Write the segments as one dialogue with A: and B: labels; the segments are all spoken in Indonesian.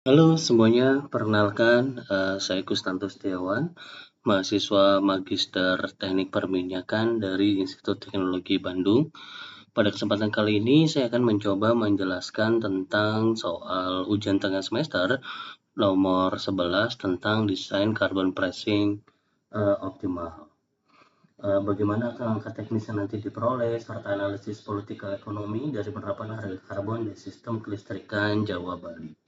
A: Halo semuanya, perkenalkan saya Kustanto Setiawan, mahasiswa Magister Teknik Perminyakan dari Institut Teknologi Bandung. Pada kesempatan kali ini saya akan mencoba menjelaskan tentang soal ujian tengah semester nomor 11 tentang desain carbon pricing optimal. Bagaimana langkah teknis yang nanti diperoleh serta analisis politikal ekonomi dari penerapan harga karbon di sistem kelistrikan Jawa Bali.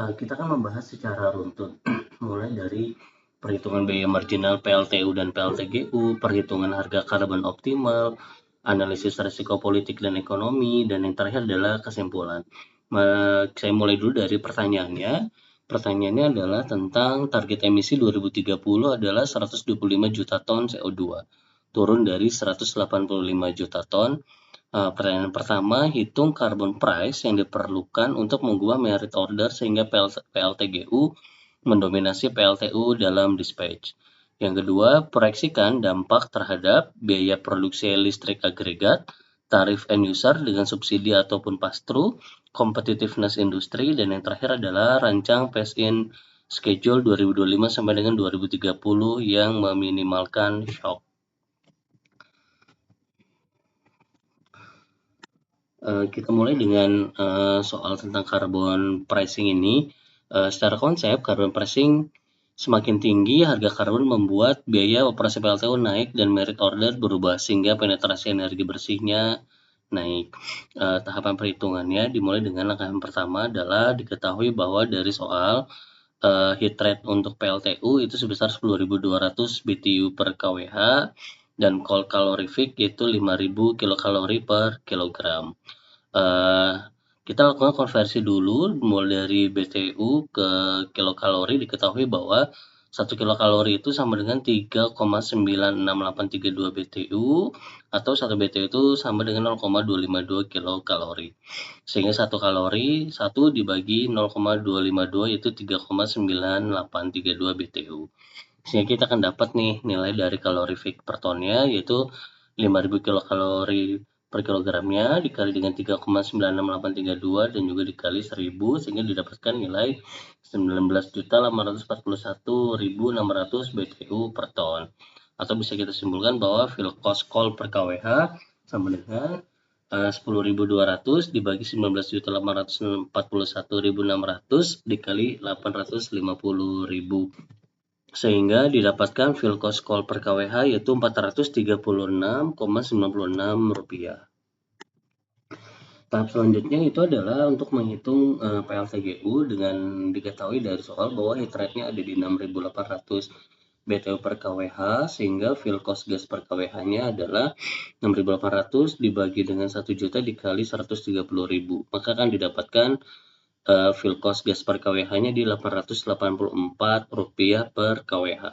A: Kita akan membahas secara runtun, mulai dari perhitungan biaya marginal PLTU dan PLTGU, perhitungan harga karbon optimal, analisis risiko politik dan ekonomi, dan yang terakhir adalah kesimpulan. Saya mulai dulu dari pertanyaannya. Pertanyaannya adalah tentang target emisi 2030 adalah 125 juta ton CO2, turun dari 185 juta ton. Pertanyaan pertama, hitung carbon price yang diperlukan untuk mengubah merit order sehingga PLTGU mendominasi PLTU dalam dispatch. Yang kedua, proyeksikan dampak terhadap biaya produksi listrik agregat, tarif end user dengan subsidi ataupun pass-through, competitiveness industri, dan yang terakhir adalah rancang phase-in schedule 2025 sampai dengan 2030 yang meminimalkan shock. Kita mulai dengan soal tentang carbon pricing ini. Secara konsep, carbon pricing semakin tinggi harga karbon membuat biaya operasi PLTU naik dan merit order berubah sehingga penetrasi energi bersihnya naik. Tahapan perhitungannya dimulai dengan langkah yang pertama adalah diketahui bahwa dari soal heat rate untuk PLTU itu sebesar 10.200 BTU per kWh dan cold calorific yaitu 5.000 kilokalori per kilogram. Kita lakukan konversi dulu mulai dari BTU ke kilokalori. Diketahui bahwa 1 kilokalori itu sama dengan 3,96832 BTU atau 1 BTU itu sama dengan 0,252 kilokalori. Sehingga 1 kalori 1 dibagi 0,252 yaitu 3,9832 BTU. Sehingga kita akan dapat nih nilai dari kalorifik per tonnya yaitu 5.000 kilokalori per kilogramnya dikali dengan 3,96832 dan juga dikali 1000 sehingga didapatkan nilai 19.841.600 BTU per ton. Atau bisa kita simpulkan bahwa fuel cost coal per kWh sama dengan 10.200 dibagi 19.841.600 dikali 850.000 sehingga didapatkan fuel cost coal per kWh yaitu Rp436,96. Tahap selanjutnya itu adalah untuk menghitung PLTGU dengan diketahui dari soal bahwa heat rate-nya ada di 6.800 BTU per kWh sehingga fuel cost gas per kWh-nya adalah 6.800 dibagi dengan 1 juta dikali 130.000, maka akan didapatkan fuel cost gas per kWh-nya di Rp884 per kWh.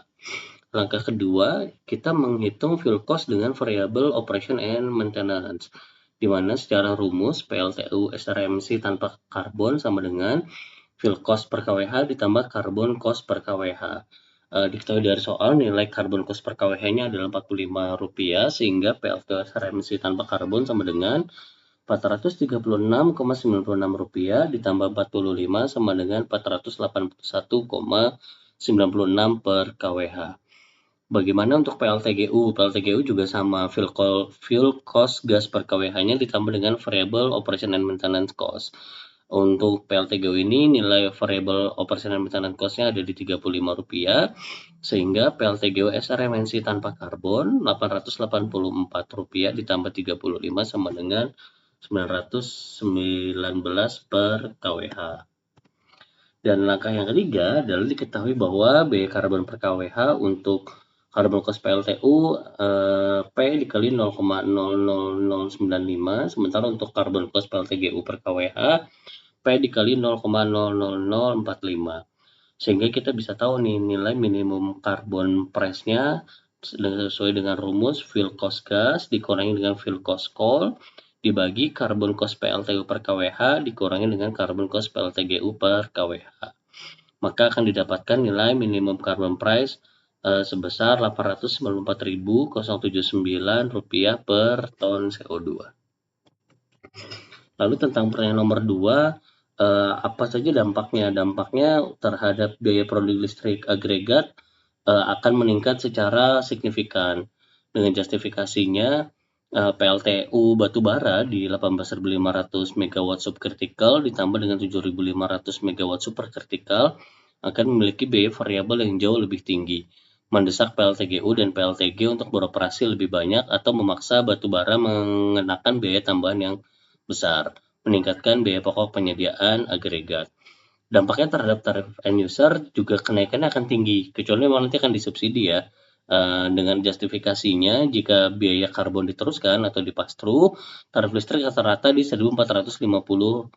A: Langkah kedua, kita menghitung fuel cost dengan variable operation and maintenance, di mana secara rumus PLTU SRMC tanpa karbon sama dengan fuel cost per kWh ditambah carbon cost per kWh. Diketahui dari soal nilai carbon cost per kWh-nya adalah Rp45 sehingga PLTU SRMC tanpa karbon sama dengan Rp436,96 ditambah 45 sama dengan 481,96 per kWh. Bagaimana untuk PLTGU? PLTGU juga sama, fuel cost gas per kWh-nya ditambah dengan variable operation and maintenance cost. Untuk PLTGU ini nilai variable operation and maintenance cost-nya ada di Rp35 sehingga PLTGU SRMNC tanpa karbon Rp884 ditambah 35 sama dengan 919 per kWh. Dan langkah yang ketiga adalah diketahui bahwa biaya karbon per kWh untuk carbon cost PLTU P dikali 0,00095, sementara untuk carbon cost PLTGU per kWh P dikali 0,00045. Sehingga kita bisa tahu nih nilai minimum carbon price-nya sesuai dengan rumus fuel cost gas dikurangi dengan fuel cost coal dibagi carbon cost PLTU per kWh dikurangi dengan carbon cost PLTGU per kWh. Maka akan didapatkan nilai minimum carbon price sebesar Rp894.079 per ton CO2. Lalu tentang pertanyaan nomor 2, Apa saja dampaknya? Dampaknya terhadap biaya produksi listrik agregat akan meningkat secara signifikan. Dengan justifikasinya, PLTU batubara di 18.500 megawatt subkritikal ditambah dengan 7.500 megawatt superkritikal akan memiliki biaya variabel yang jauh lebih tinggi, mendesak PLTGU dan PLTG untuk beroperasi lebih banyak atau memaksa batubara mengenakan biaya tambahan yang besar, meningkatkan biaya pokok penyediaan agregat. Dampaknya terhadap tarif end user juga kenaikannya akan tinggi, kecuali memang nanti akan disubsidi ya. Dengan justifikasinya, jika biaya karbon diteruskan atau dipass-through, tarif listrik rata-rata di Rp1.450.000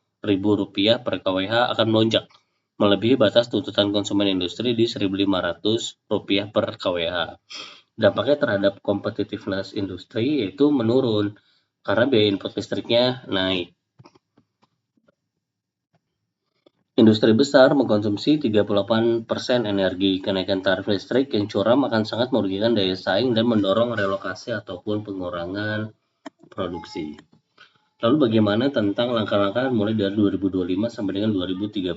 A: per kWh akan melonjak, melebihi batas tuntutan konsumen industri di Rp1.500 per kWh. Dampaknya terhadap competitiveness industri yaitu menurun, karena biaya input listriknya naik. Industri besar mengkonsumsi 38% energi. Kenaikan tarif listrik yang curam akan sangat merugikan daya saing dan mendorong relokasi ataupun pengurangan produksi. Lalu bagaimana tentang langkah-langkah mulai dari 2025 sampai dengan 2030?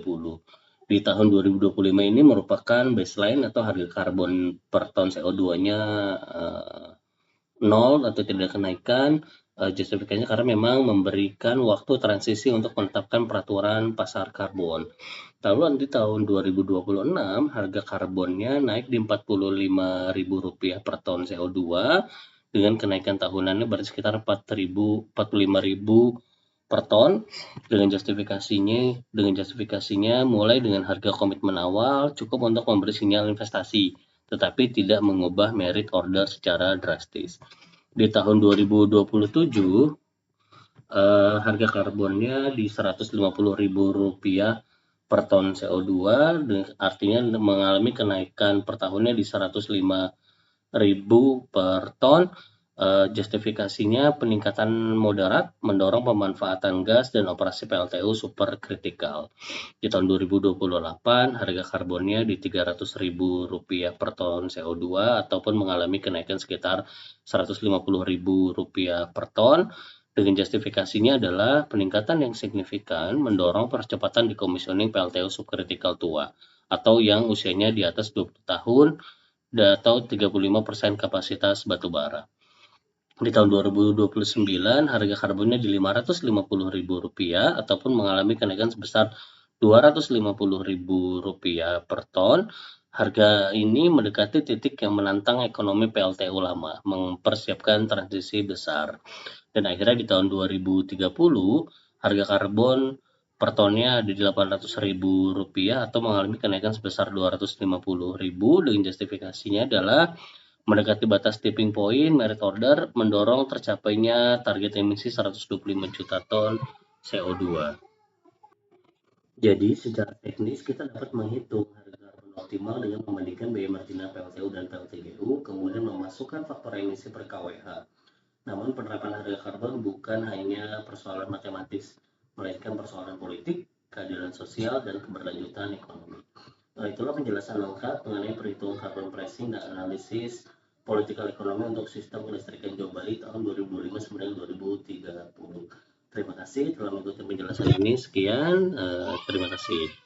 A: Di tahun 2025 ini merupakan baseline atau harga karbon per ton CO2-nya nol atau tidak kenaikan. Justifikasinya karena memang memberikan waktu transisi untuk menetapkan peraturan pasar karbon. Lalu di tahun 2026 harga karbonnya naik di Rp45.000 per ton CO2 dengan kenaikan tahunannya berarti sekitar 45.000 per ton. Dengan justifikasinya mulai dengan harga komitmen awal cukup untuk memberi sinyal investasi, tetapi tidak mengubah merit order secara drastis. Di tahun 2027 harga karbonnya di Rp150.000 per ton CO2, artinya mengalami kenaikan per tahunnya di 105.000 per ton. Justifikasinya peningkatan moderat mendorong pemanfaatan gas dan operasi PLTU superkritikal. Di tahun 2028 harga karbonnya di Rp300.000 per ton CO2 ataupun mengalami kenaikan sekitar Rp150.000 per ton. Dengan justifikasinya adalah peningkatan yang signifikan mendorong percepatan decommissioning PLTU subkritikal tua atau yang usianya di atas 20 tahun atau 35% kapasitas batubara. Di tahun 2029 harga karbonnya di Rp550.000 ataupun mengalami kenaikan sebesar Rp250.000 per ton. Harga ini mendekati titik yang menantang ekonomi PLTU lama, mempersiapkan transisi besar. Dan akhirnya di tahun 2030 harga karbon per tonnya ada di Rp800.000 atau mengalami kenaikan sebesar Rp250.000 dengan justifikasinya adalah mendekati batas tipping point merit order mendorong tercapainya target emisi 125 juta ton CO2. Jadi secara teknis kita dapat menghitung harga karbon optimal dengan membandingkan biaya marginal PLTU dan PLTGU, kemudian memasukkan faktor emisi per kWh. Namun penerapan harga karbon bukan hanya persoalan matematis, melainkan persoalan politik, keadilan sosial, dan keberlanjutan ekonomi. Nah, itulah penjelasan lengkap mengenai perhitungan carbon pricing dan analisis political ekonomi untuk sistem kelistrikan Jawa Bali tahun 2025 sampai 2030. Terima kasih telah mengikuti penjelasan ini. Sekian, terima kasih.